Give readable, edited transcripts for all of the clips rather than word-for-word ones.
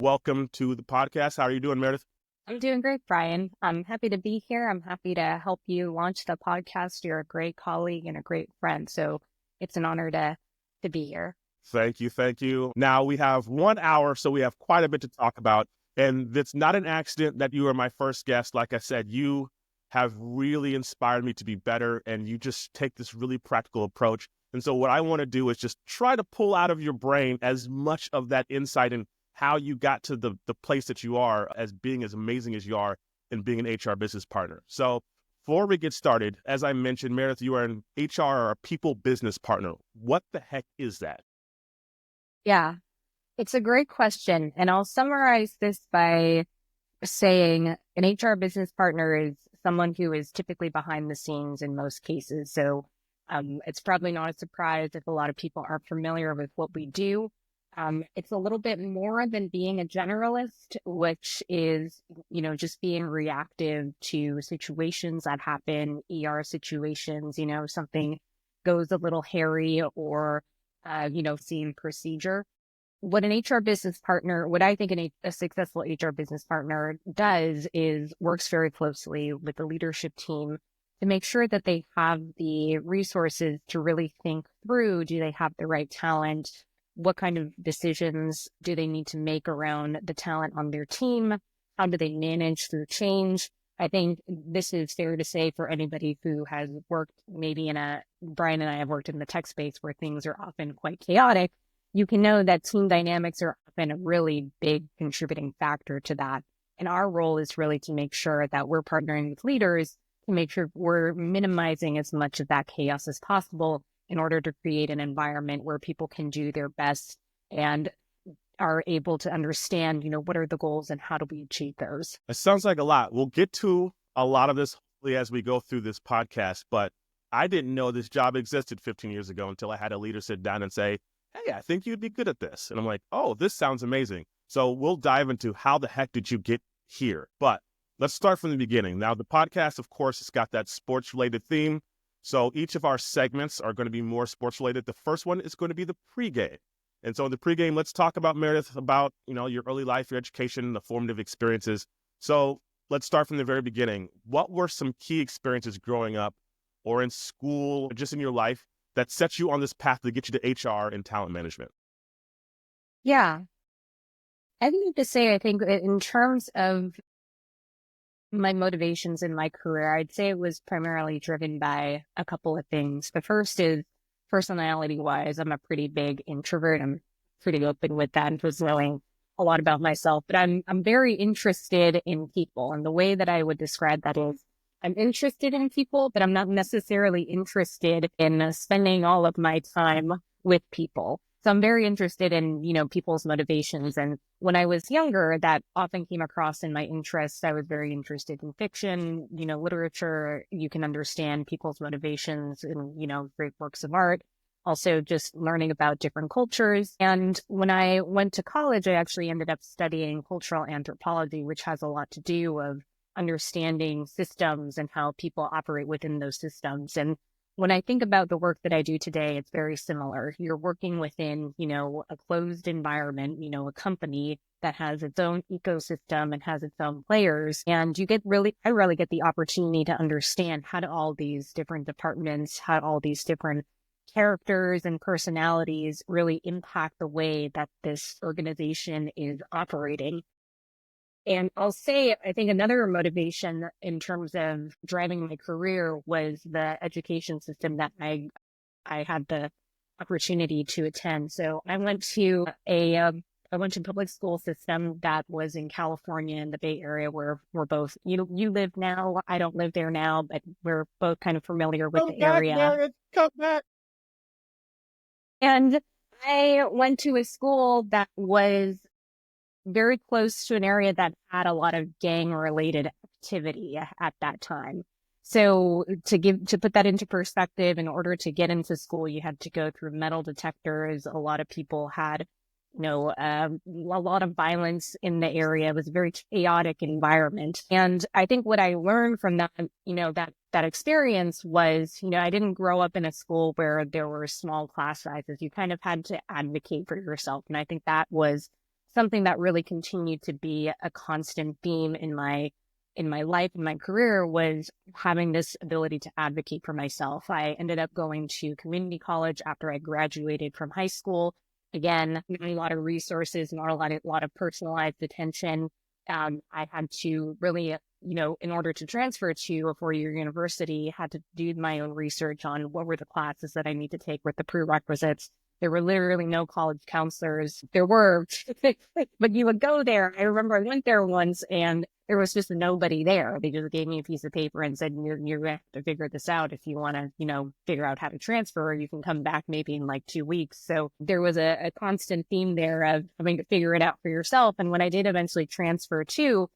Welcome to the podcast. How are you doing, Meredith? I'm doing great, Brian. I'm happy to be here. I'm happy to help you launch the podcast. You're a great colleague and a great friend. So it's an honor to be here. Thank you. Thank you. Now we have 1 hour, so we have quite a bit to talk about. And it's not an accident that you are my first guest. Like I said, you have really inspired me to be better, and you just take this really practical approach. And so what I want to do is just try to pull out of your brain as much of that insight and how you got to the place that you are as being as amazing as you are and being an HR business partner. So before we get started, as I mentioned, Meredith, you are an HR or a people business partner. What the heck is that? Yeah, it's a great question. And I'll summarize this by saying an HR business partner is someone who is typically behind the scenes in most cases. So it's probably not a surprise if a lot of people aren't familiar with what we do. It's a little bit more than being a generalist, which is, just being reactive to situations that happen, ER situations, something goes a little hairy or, seeing procedure. What an HR business partner, what I think a successful HR business partner does is works very closely with the leadership team to make sure that they have the resources to really think through, do they have the right talent? What kind of decisions do they need to make around the talent on their team? How do they manage through change? I think this is fair to say for anybody who has worked maybe Brian and I have worked in the tech space where things are often quite chaotic. You can know that team dynamics are often a really big contributing factor to that. And our role is really to make sure that we're partnering with leaders to make sure we're minimizing as much of that chaos as possible in order to create an environment where people can do their best and are able to understand, what are the goals and how do we achieve those? It sounds like a lot. We'll get to a lot of this hopefully as we go through this podcast, but I didn't know this job existed 15 years ago until I had a leader sit down and say, hey, I think you'd be good at this. And I'm like, oh, this sounds amazing. So we'll dive into how the heck did you get here? But let's start from the beginning. Now, the podcast, of course, has got that sports-related theme. So each of our segments are going to be more sports-related. The first one is going to be the pregame. And so in the pregame, let's talk about, Meredith, about, your early life, your education, the formative experiences. So let's start from the very beginning. What were some key experiences growing up or in school, or just in your life, that sets you on this path to get you to HR and talent management? Yeah, I need to say, I think in terms of my motivations in my career, I'd say it was primarily driven by a couple of things. The first is personality wise, I'm a pretty big introvert. I'm pretty open with that and was knowing a lot about myself, but I'm very interested in people. And the way that I would describe that is I'm interested in people, but I'm not necessarily interested in spending all of my time with people. So I'm very interested in, people's motivations. And when I was younger, that often came across in my interests. I was very interested in fiction, literature. You can understand people's motivations in, great works of art. Also just learning about different cultures. And when I went to college, I actually ended up studying cultural anthropology, which has a lot to do with understanding systems and how people operate within those systems. And when I think about the work that I do today, it's very similar. You're working within, a closed environment, a company that has its own ecosystem and has its own players. And I really get the opportunity to understand how do all these different departments, how all these different characters and personalities really impact the way that this organization is operating. And I'll say, I think another motivation in terms of driving my career was the education system that I had the opportunity to attend. So I went to public school system that was in California in the Bay Area where we're both, you live now. I don't live there now, but we're both kind of familiar with Come the back, area. Meredith. Come back. And I went to a school that was very close to an area that had a lot of gang related activity at that time. So to put that into perspective, in order to get into school, you had to go through metal detectors. A lot of people had, a lot of violence in the area. It was a very chaotic environment. And I think what I learned from that, that experience was, I didn't grow up in a school where there were small class sizes. You kind of had to advocate for yourself. And I think that was something that really continued to be a constant theme in my life and my career was having this ability to advocate for myself. I ended up going to community college after I graduated from high school. Again, not a lot of resources, not a lot of personalized attention. I had to really, in order to transfer to a four-year university, had to do my own research on what were the classes that I need to take with the prerequisites. There were literally no college counselors. There were, but you would go there. I remember I went there once and there was just nobody there. They just gave me a piece of paper and said, you're going to have to figure this out if you want to, figure out how to transfer. You can come back maybe in like 2 weeks. So there was a constant theme there of having to figure it out for yourself. And when I did eventually transfer to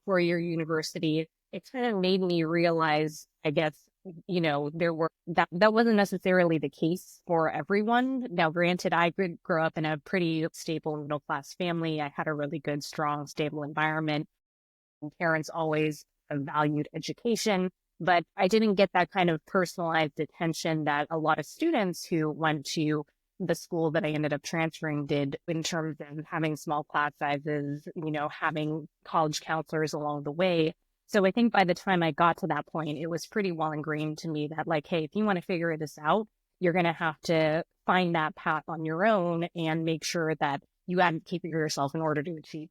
four-year university, it kind of made me realize, I guess, there were that wasn't necessarily the case for everyone. Now, granted, I grew up in a pretty stable middle class family. I had a really good, strong, stable environment. Parents always valued education, but I didn't get that kind of personalized attention that a lot of students who went to the school that I ended up transferring did, in terms of having small class sizes, having college counselors along the way. So I think by the time I got to that point, it was pretty well ingrained to me that, like, hey, if you want to figure this out, you're going to have to find that path on your own and make sure that you advocate for yourself in order to achieve.